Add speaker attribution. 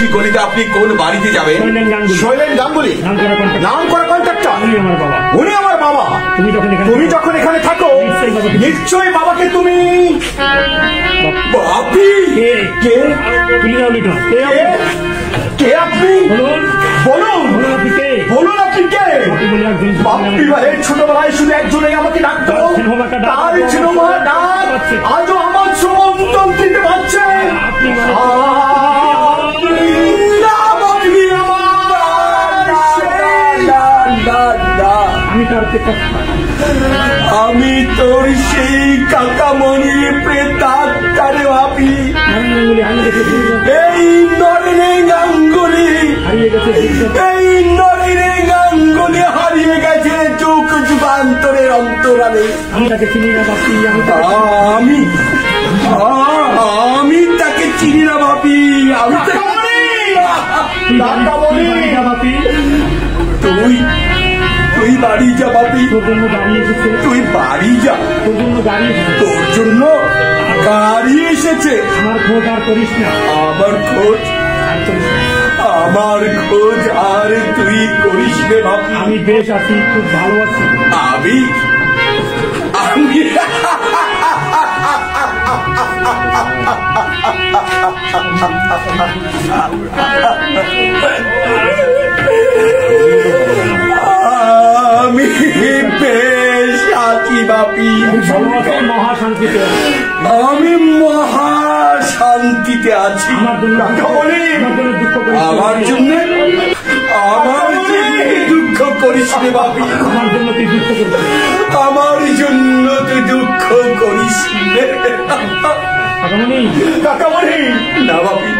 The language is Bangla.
Speaker 1: গলিতে আপনি কোন বাড়িতে যাবেন?
Speaker 2: শৈলেন গাঙ্গুলি নাম করা কন্ট্রাক্টর, উনি আমার বাবা। তুমি যখন এখানে থাকো নিশ্চয়ই বাবাকে তুমি বাপি। কে কে আপনি? বলুন বলুন আপনি কে? বাপি ভাইয়ের ছোটবেলায় শুধু একজনেই আমাকে ডাকতো, তার ছিল মা ডাক। আজও আমার সমন্তন দিতে পারছে। আমি তোর সেই কাকামণি প্রেতাত্মারে ভাবি। এই নরেনে গাঙ্গুলি, এই নরেনে গাঙ্গুলি হারিয়ে গেছে যুগ যুগান্তরের অন্তরালে। আমি তাকে চিনি না ভাবি, আমি তাকে চিনি না ভাবি। আমি তুই বাড়ি যা বাপি, তুই বাড়ি যা। তোর জন্য গাড়ি এসেছে। আমার খোঁজ আর করিস না। আমার খোঁজ আর তুই করিস রে বাপি। আমি বেশ আছি, খুব ভালো আছি। আমি আমি বেশ আছি বাপি, মহাশান্তিতে। আমি মহাশান্তিতে আছি। আমার জন্য দুঃখ করিস রে বাপি। আমার জন্য তুই দুঃখ করিস রে কাকামণি। না বাপি,